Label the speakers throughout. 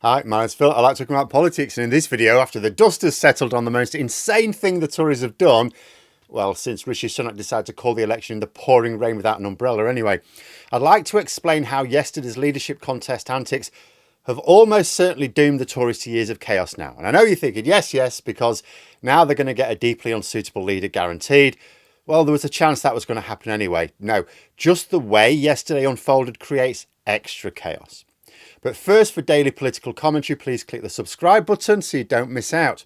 Speaker 1: Hi, my name's Phil. I like talking about politics, and in this video, after the dust has settled on the most insane thing the Tories have done, well, since Rishi Sunak decided to call the election in the pouring rain without an umbrella anyway, I'd like to explain how yesterday's leadership contest antics have almost certainly doomed the Tories to years of chaos now. And I know you're thinking, yes, because now they're going to get a deeply unsuitable leader guaranteed. Well, there was a chance that was going to happen anyway. No, just the way yesterday unfolded creates extra chaos. But first, for daily political commentary, please click the subscribe button so you don't miss out.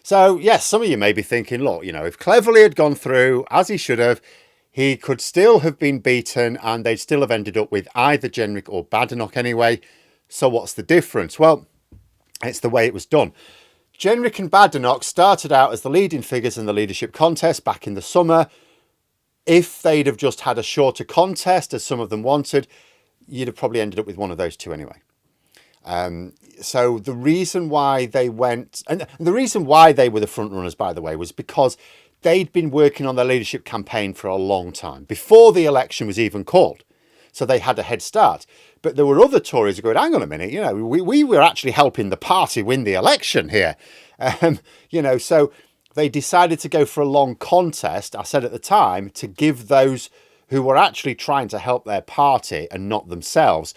Speaker 1: So, yes, some of you may be thinking, look, if Cleverly had gone through as he should have, he could still have been beaten and they'd still have ended up with either Jenrick or Badenoch anyway. So what's the difference? Well, it's the way it was done. Jenrick and Badenoch started out as the leading figures in the leadership contest back in the summer. If they'd have just had a shorter contest, as some of them wanted, you'd have probably ended up with one of those two anyway. So the reason why they went, and the reason why they were the front runners, by the way, was because they'd been working on their leadership campaign for a long time, before the election was even called. So they had a head start. But there were other Tories who go, hang on a minute, we were actually helping the party win the election here. So they decided to go for a long contest, I said at the time, to give those who were actually trying to help their party and not themselves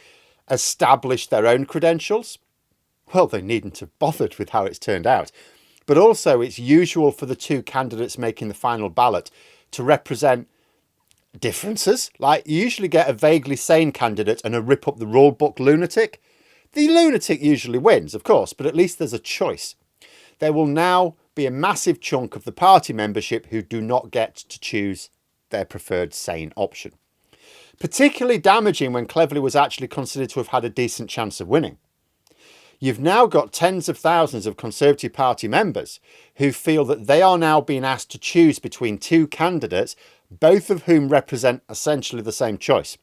Speaker 1: establish their own credentials. Well, they needn't have bothered with how it's turned out. But also, it's usual for the two candidates making the final ballot to represent differences. Like, you usually get a vaguely sane candidate and a rip up the rule book lunatic. The lunatic usually wins, of course, but at least there's a choice. There will now be a massive chunk of the party membership who do not get to choose their preferred sane option. Particularly damaging when Cleverly was actually considered to have had a decent chance of winning. You've now got tens of thousands of Conservative Party members who feel that they are now being asked to choose between two candidates, both of whom represent essentially the same choice.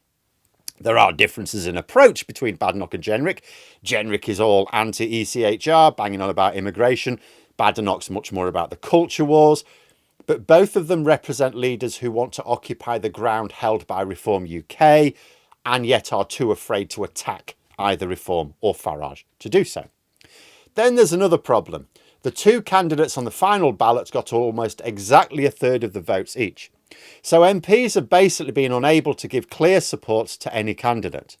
Speaker 1: There are differences in approach between Badenoch and Jenrick. Jenrick is all anti-ECHR, banging on about immigration. Badenoch's much more about the culture wars. But both of them represent leaders who want to occupy the ground held by Reform UK and yet are too afraid to attack either Reform or Farage to do so. Then there's another problem. The two candidates on the final ballot got almost exactly a third of the votes each. So MPs have basically been unable to give clear support to any candidate.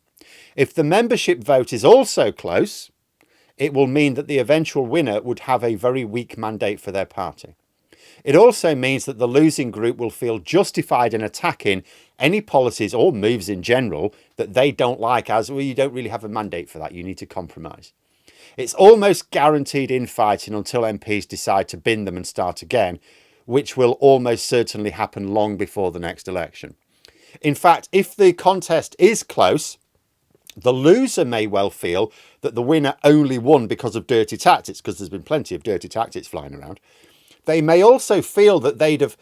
Speaker 1: If the membership vote is also close, it will mean that the eventual winner would have a very weak mandate for their party. It also means that the losing group will feel justified in attacking any policies or moves in general that they don't like, as, well, you don't really have a mandate for that, you need to compromise. It's almost guaranteed infighting until MPs decide to bin them and start again, which will almost certainly happen long before the next election. In fact, if the contest is close, the loser may well feel that the winner only won because of dirty tactics, because there's been plenty of dirty tactics flying around. They may also feel that they'd have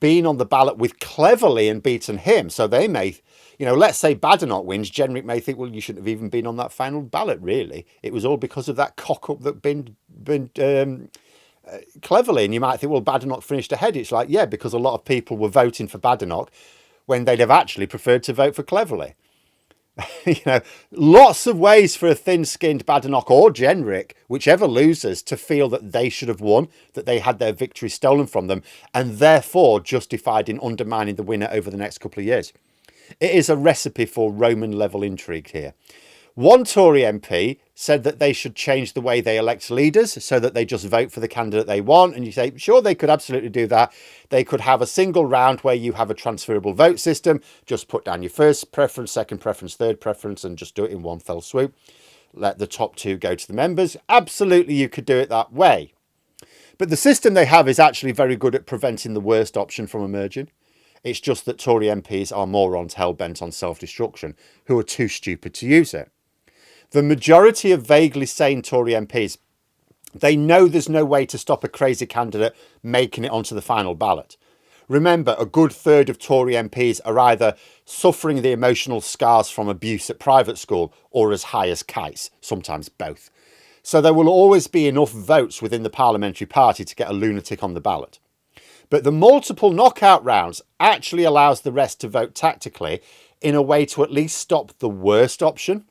Speaker 1: been on the ballot with Cleverly and beaten him. So they may, let's say Badenoch wins, Jenrick may think, well, you shouldn't have even been on that final ballot, really. It was all because of that cock-up that been Cleverly. And you might think, well, Badenoch finished ahead. It's like, yeah, because a lot of people were voting for Badenoch when they'd have actually preferred to vote for Cleverly. Lots of ways for a thin-skinned Badenoch or Jenrick, whichever loses, to feel that they should have won, that they had their victory stolen from them, and therefore justified in undermining the winner over the next couple of years. It is a recipe for Roman-level intrigue here. One Tory MP said that they should change the way they elect leaders so that they just vote for the candidate they want. And you say, sure, they could absolutely do that. They could have a single round where you have a transferable vote system. Just put down your first preference, second preference, third preference, and just do it in one fell swoop. Let the top two go to the members. Absolutely, you could do it that way. But the system they have is actually very good at preventing the worst option from emerging. It's just that Tory MPs are morons hell-bent on self-destruction who are too stupid to use it. The majority of vaguely sane Tory MPs, they know there's no way to stop a crazy candidate making it onto the final ballot. Remember, a good third of Tory MPs are either suffering the emotional scars from abuse at private school or as high as kites, sometimes both. So there will always be enough votes within the parliamentary party to get a lunatic on the ballot. But the multiple knockout rounds actually allows the rest to vote tactically in a way to at least stop the worst option.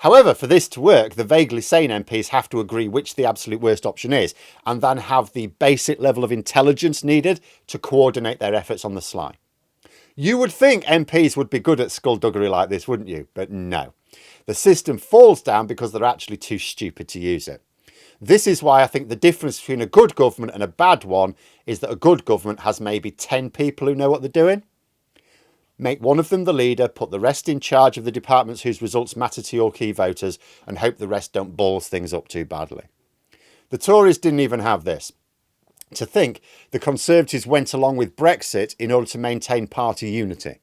Speaker 1: However, for this to work, the vaguely sane MPs have to agree which the absolute worst option is, and then have the basic level of intelligence needed to coordinate their efforts on the sly. You would think MPs would be good at skullduggery like this, wouldn't you? But no. The system falls down because they're actually too stupid to use it. This is why I think the difference between a good government and a bad one is that a good government has maybe 10 people who know what they're doing. Make one of them the leader, put the rest in charge of the departments whose results matter to your key voters, and hope the rest don't balls things up too badly. The Tories didn't even have this. To think the Conservatives went along with Brexit in order to maintain party unity.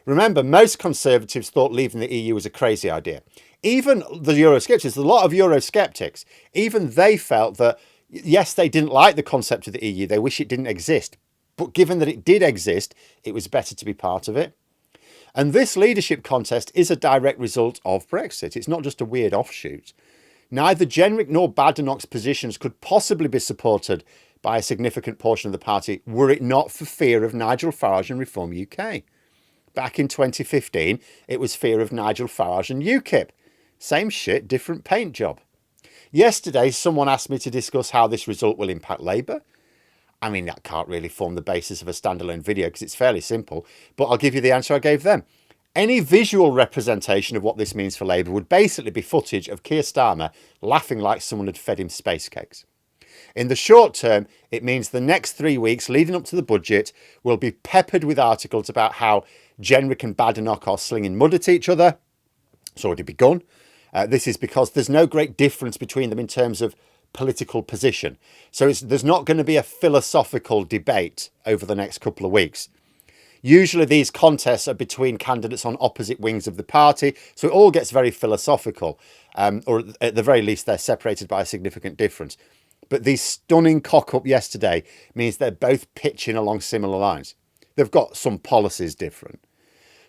Speaker 1: Remember, most Conservatives thought leaving the EU was a crazy idea. Even the Eurosceptics, a lot of Eurosceptics, even they felt that, yes, they didn't like the concept of the EU, they wish it didn't exist. But given that it did exist, it was better to be part of it. And this leadership contest is a direct result of Brexit. It's not just a weird offshoot. Neither Jenrick nor Badenoch's positions could possibly be supported by a significant portion of the party were it not for fear of Nigel Farage and Reform UK. Back in 2015, it was fear of Nigel Farage and UKIP. Same shit, different paint job. Yesterday, someone asked me to discuss how this result will impact Labour. I mean, that can't really form the basis of a standalone video because it's fairly simple, but I'll give you the answer I gave them. Any visual representation of what this means for Labour would basically be footage of Keir Starmer laughing like someone had fed him space cakes. In the short term, it means the next 3 weeks leading up to the budget will be peppered with articles about how Jenrick and Badenoch are slinging mud at each other. It's already begun. This is because there's no great difference between them in terms of political position. So there's not going to be a philosophical debate over the next couple of weeks. Usually these contests are between candidates on opposite wings of the party, so it all gets very philosophical, or at the very least they're separated by a significant difference. But the stunning cock-up yesterday means they're both pitching along similar lines. They've got some policies different.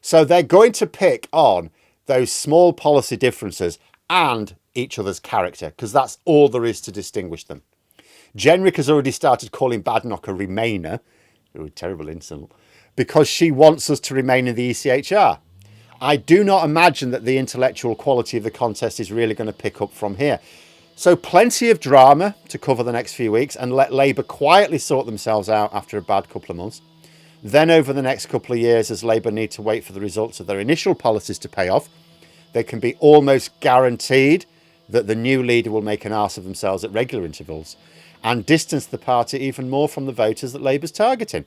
Speaker 1: So they're going to pick on those small policy differences and each other's character, because that's all there is to distinguish them. Jenrick has already started calling Badenoch a Remainer, a terrible insult, because she wants us to remain in the ECHR. I do not imagine that the intellectual quality of the contest is really going to pick up from here. So plenty of drama to cover the next few weeks and let Labour quietly sort themselves out after a bad couple of months. Then over the next couple of years, as Labour need to wait for the results of their initial policies to pay off, they can be almost guaranteed that the new leader will make an arse of themselves at regular intervals and distance the party even more from the voters that Labour's targeting.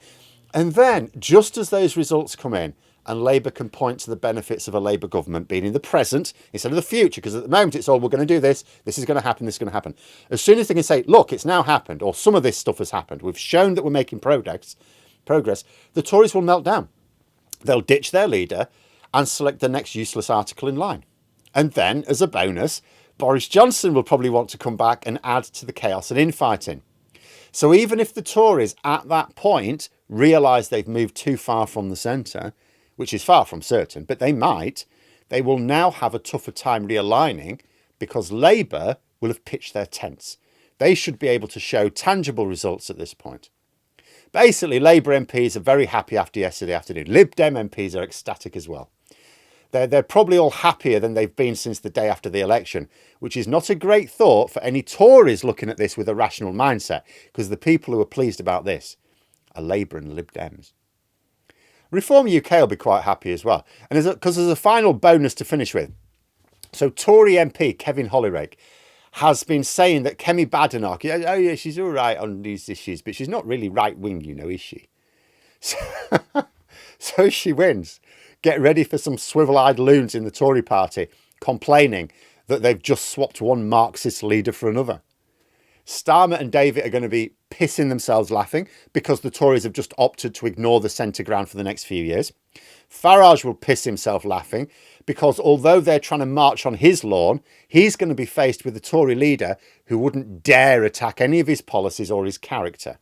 Speaker 1: And then, just as those results come in and Labour can point to the benefits of a Labour government being in the present instead of the future, because at the moment it's all, we're going to do this, this is going to happen, this is going to happen. As soon as they can say, look, it's now happened, or some of this stuff has happened, we've shown that we're making progress, the Tories will melt down. They'll ditch their leader and select the next useless article in line. And then, as a bonus, Boris Johnson will probably want to come back and add to the chaos and infighting. So even if the Tories at that point realise they've moved too far from the centre, which is far from certain, but they will now have a tougher time realigning because Labour will have pitched their tents. They should be able to show tangible results at this point. Basically, Labour MPs are very happy after yesterday afternoon. Lib Dem MPs are ecstatic as well. They're probably all happier than they've been since the day after the election, which is not a great thought for any Tories looking at this with a rational mindset, because the people who are pleased about this are Labour and Lib Dems. Reform UK will be quite happy as well. And because there's a final bonus to finish with. So Tory MP Kevin Hollyrake has been saying that Kemi Badenoch, oh yeah, she's all right on these issues, but she's not really right-wing, is she? So she wins. Get ready for some swivel-eyed loons in the Tory party complaining that they've just swapped one Marxist leader for another. Starmer and David are going to be pissing themselves laughing because the Tories have just opted to ignore the centre ground for the next few years. Farage will piss himself laughing because although they're trying to march on his lawn, he's going to be faced with a Tory leader who wouldn't dare attack any of his policies or his character.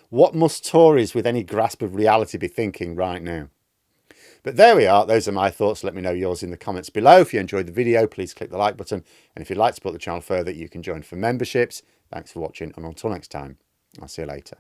Speaker 1: What must Tories with any grasp of reality be thinking right now? But there we are. Those are my thoughts. Let me know yours in the comments below. If you enjoyed the video, please click the like button. And if you'd like to support the channel further, you can join for memberships. Thanks for watching. And until next time, I'll see you later.